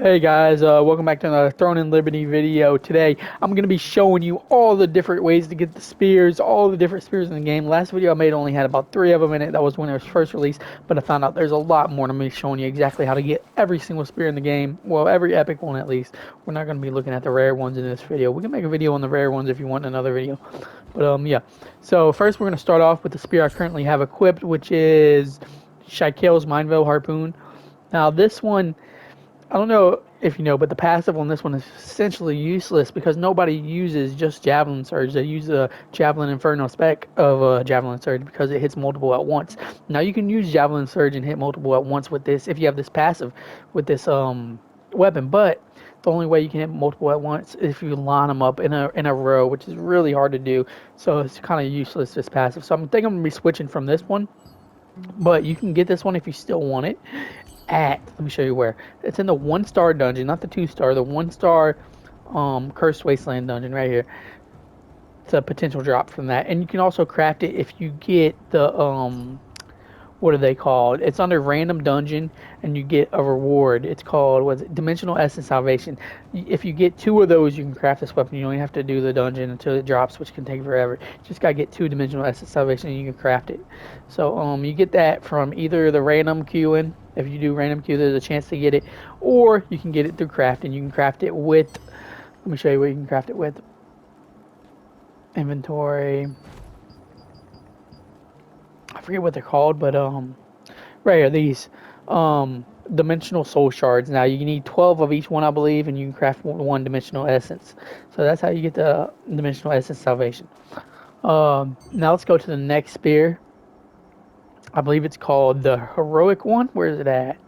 Hey guys, welcome back to another Throne in Liberty video. Today, I'm going to be showing you all the different ways to get the spears, all the different spears in the game. Last video I made only had about 3 of them in it. That was when it was first released, but I found out there's a lot more, and I'm going to be showing you exactly how to get every single spear in the game. Well, every epic one at least. We're not going to be looking at the rare ones in this video. We can make a video on the rare ones if you want another video. But yeah. So first we're going to start off with the spear I currently have equipped, which is Shaikal's Mindveil Harpoon. Now this one, I don't know if you know, but the passive on this one is essentially useless because nobody uses just Javelin Surge. They use the Javelin Inferno spec of Javelin Surge because it hits multiple at once. Now you can use Javelin Surge and hit multiple at once with this if you have this passive with this weapon, but the only way you can hit multiple at once is if you line them up in a row, which is really hard to do. So it's kind of useless, this passive. So I think I'm gonna be switching from this one, but you can get this one if you still want it let me show you where. It's in the 1-star dungeon, not the 2-star, the 1-star Cursed Wasteland dungeon right here. It's a potential drop from that. And you can also craft it if you get the what are they called? It's under random dungeon and you get a reward. It's called, what's it? Dimensional Essence Salvation. If you get 2 of those, you can craft this weapon. You don't even have to do the dungeon until it drops, which can take forever. You just gotta get 2 Dimensional Essence Salvation and you can craft it. So you get that from either the random queuing. If you do random queue, there's a chance to get it, or you can get it through crafting. You can craft it with. Let me show you what you can craft it with. Inventory. I forget what they're called, but right here, these dimensional soul shards. Now you need 12 of each one, I believe, and you can craft 1 dimensional essence. So that's how you get the dimensional essence salvation. Now let's go to the next spear. I believe it's called the heroic one. Where is it at?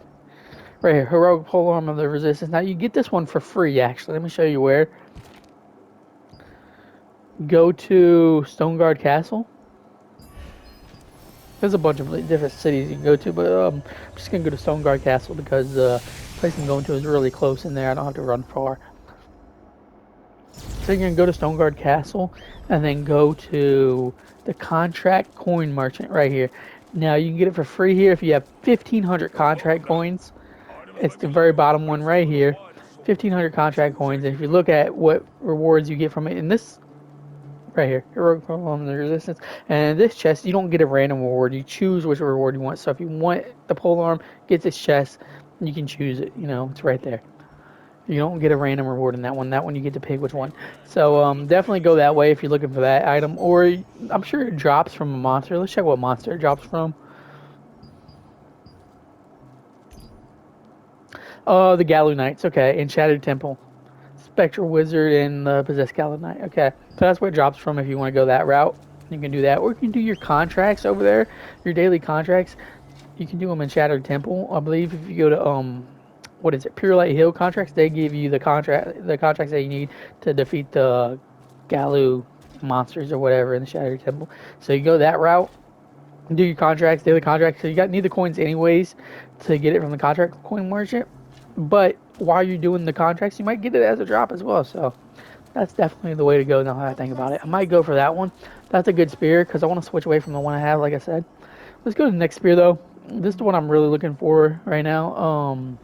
Right here, heroic polearm of the resistance. Now you get this one for free. Actually, let me show you where. Go to Stoneguard Castle. There's a bunch of different cities you can go to, but I'm just gonna go to Stoneguard Castle because the place I'm going to is really close in there. I don't have to run far. So you're gonna go to Stoneguard Castle and then go to the contract coin merchant right here. Now you can get it for free here if you have 1,500 contract coins. It's the very bottom one right here. 1,500 contract coins. And if you look at what rewards you get from it in this right here, heroic from the resistance, and this chest, you don't get a random reward. You choose which reward you want. So if you want the polearm, get this chest, you can choose it. You know, it's right there. You don't get a random reward in that one. That one you get to pick which one. So definitely go that way if you're looking for that item. Or I'm sure it drops from a monster. Let's check what monster it drops from. The Galu Knights. Okay, and Shattered Temple. Spectral Wizard and the Possessed Galu Knight. Okay, so that's where it drops from if you want to go that route. You can do that. Or you can do your contracts over there. Your daily contracts. You can do them in Shattered Temple. I believe if you go to what is it, Pure Light Hill contracts, they give you the contracts that you need to defeat the Galu monsters or whatever in the Shattered Temple. So you go that route, do your contracts, daily contracts. So you need the coins anyways to get it from the contract coin merchant. But while you're doing the contracts, you might get it as a drop as well. So that's definitely the way to go now that I think about it. I might go for that one. That's a good spear because I want to switch away from the one I have, like I said. Let's go to the next spear though. This is the one I'm really looking for right now.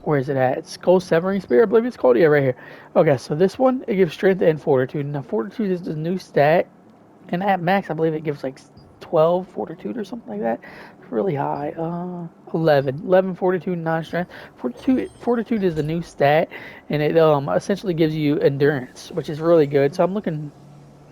Where is it at? It's Skull Severing Spear, I believe it's called. Yeah, right here. Okay, so this one, it gives strength and fortitude. Now, fortitude is the new stat. And at max, I believe it gives like 12 fortitude or something like that. It's really high. 11. 11 fortitude, 9 strength. Fortitude is the new stat. And it essentially gives you endurance, which is really good. So I'm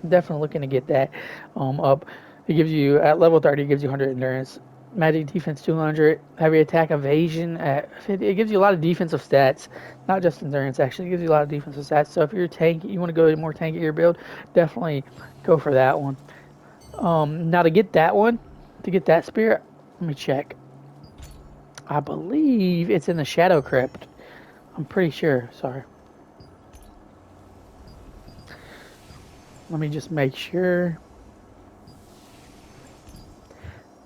definitely looking to get that up. It gives you, at level 30, it gives you 100 endurance. Magic defense 200, heavy attack evasion. It gives you a lot of defensive stats, not just endurance. Actually, it gives you a lot of defensive stats. So if you're tanky, you want to go more tankier build, definitely go for that one. Now to get that one, to get that spear, let me check. I believe it's in the Shadow Crypt. I'm pretty sure. Sorry. Let me just make sure.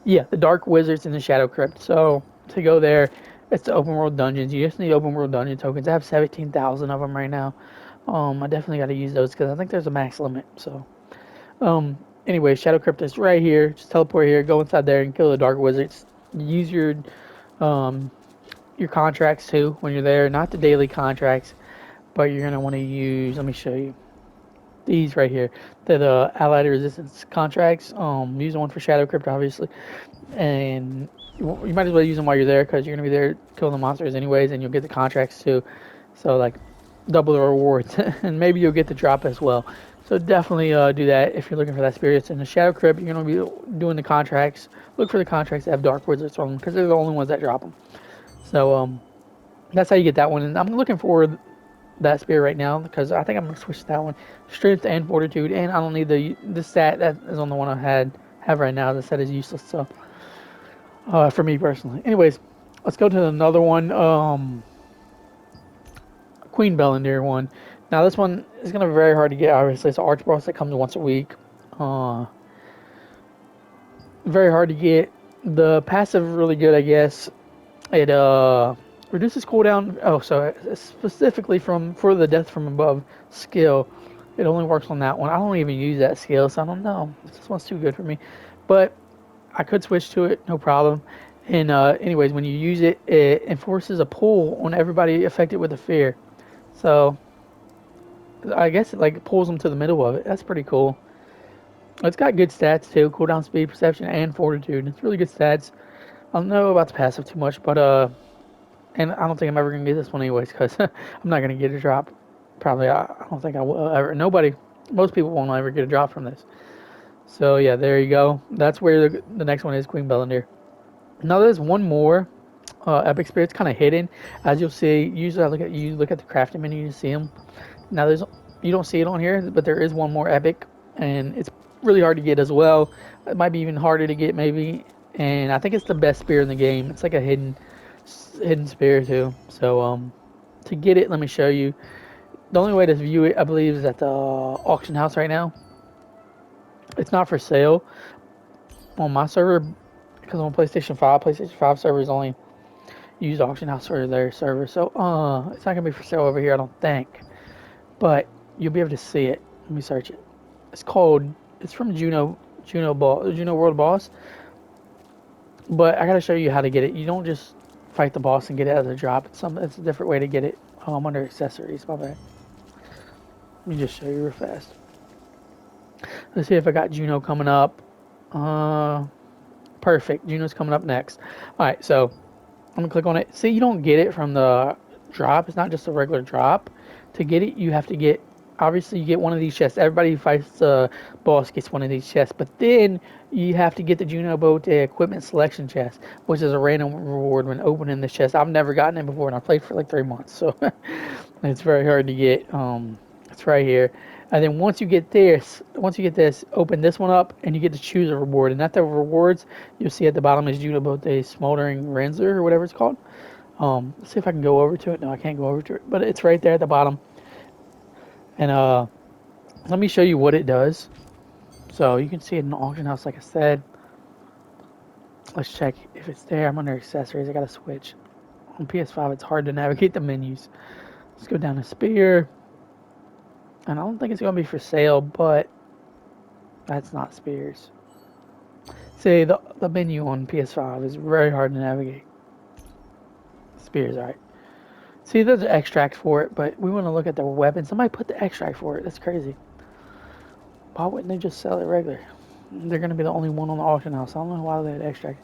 Yeah, the Dark Wizards in the Shadow Crypt. So to go there, it's the open world dungeons. You just need open world dungeon tokens. I have 17,000 of them right now. I definitely got to use those because I think there's a max limit. So, anyway, Shadow Crypt is right here. Just teleport here, go inside there, and kill the Dark Wizards. Use your your contracts too when you're there. Not the daily contracts, but you're gonna want to use. Let me show you these right here. The allied resistance contracts. Use one for Shadow Crypt, obviously, and you might as well use them while you're there because you're gonna be there killing the monsters anyways, and you'll get the contracts too. So like double the rewards, and maybe you'll get the drop as well. So definitely do that if you're looking for that spirits. In the Shadow Crypt, you're gonna be doing the contracts. Look for the contracts that have Dark Wizards on them because they're the only ones that drop them. So that's how you get that one. And I'm looking for that spear right now because I think I'm gonna switch to that one. Strength and fortitude, and I don't need the stat that is on the one I have right now. The stat is useless, so for me personally. Anyways, let's go to another one. Queen Bellandir one. Now this one is gonna be very hard to get. Obviously, it's an arch boss that comes once a week. Very hard to get. The passive really good, I guess. It reduces cooldown. Oh, so specifically for the death from above skill, it only works on that one. I don't even use that skill, so I don't know. This one's too good for me, but I could switch to it, no problem. And anyways, when you use it, it enforces a pull on everybody affected with a fear. So I guess it like pulls them to the middle of it. That's pretty cool. It's got good stats too: cooldown, speed, perception, and fortitude. It's really good stats. I don't know about the passive too much, but and I don't think I'm ever gonna get this one anyways because I'm not gonna get a drop. Probably, I don't think I will ever. Nobody, most people won't ever get a drop from this. So yeah, there you go. That's where the next one is, Queen Bellandir. Now there's one more epic spirit. It's kind of hidden, as you'll see. Usually, you look at the crafting menu, you see them. Now you don't see it on here, but there is one more epic, and it's really hard to get as well. It might be even harder to get maybe, and I think it's the best spear in the game. It's like a hidden spear too. So to get it, let me show you. The only way to view it, I believe, is at the auction house right now. It's not for sale on my server because on PlayStation 5 servers only use auction house for their server. So it's not gonna be for sale over here, I don't think. But you'll be able to see it. Let me search it. It's from Juno World Boss. But I gotta show you how to get it. You don't just fight the boss and get it as a drop. It's a different way to get it. I'm under accessories, my bad. Let me just show you real fast. Let's see if I got Juno coming up. Perfect. Juno's coming up next. Alright, so I'm gonna click on it. See, you don't get it from the drop. It's not just a regular drop. To get it, you have to get, obviously, you get one of these chests. Everybody who fights the boss gets one of these chests. But then you have to get the Junobote equipment selection chest, which is a random reward when opening this chest. I've never gotten it before, and I played for like 3 months, so it's very hard to get. It's right here. And then once you get this, open this one up, and you get to choose a reward. And at the rewards, you'll see at the bottom is Junobote Smoldering Renzer, or whatever it's called. Let's see if I can go over to it. No, I can't go over to it, but it's right there at the bottom. And let me show you what it does. So you can see it in the auction house, like I said. Let's check if it's there. I'm under accessories. I gotta switch. On PS5, it's hard to navigate the menus. Let's go down to spear. And I don't think it's gonna be for sale, but that's not spears. See, the menu on PS5 is very hard to navigate. Spears, alright. See, there's an extract for it, but we want to look at the weapon. Somebody put the extract for it. That's crazy. Why wouldn't they just sell it regular? They're going to be the only one on the auction house. I don't know why they had extract.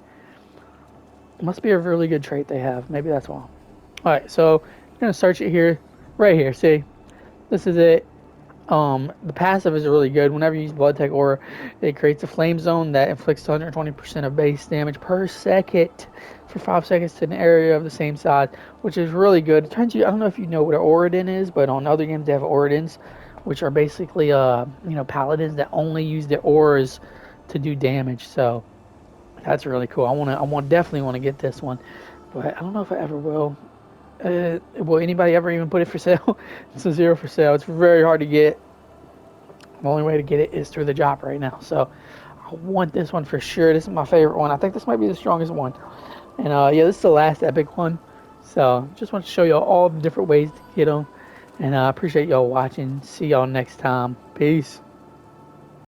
It must be a really good trait they have. Maybe that's why. Alright, so you're going to search it here. Right here, see? This is it. The passive is really good. Whenever you use Blood Tech Aura, it creates a flame zone that inflicts 120% of base damage per second for 5 seconds to an area of the same size, which is really good. It turns you, I don't know if you know what an Auradin is, but on other games they have Auradins, which are basically paladins that only use their auras to do damage. So that's really cool. I definitely want to get this one, but I don't know if I ever will. Will anybody ever even put it for sale? It's a 0 for sale. It's very hard to get. The only way to get it is through the drop right now. So I want this one for sure. This is my favorite one. I think this might be the strongest one. And yeah, this is the last epic one. So just want to show y'all all the different ways to get them. And I appreciate y'all watching. See y'all next time. Peace.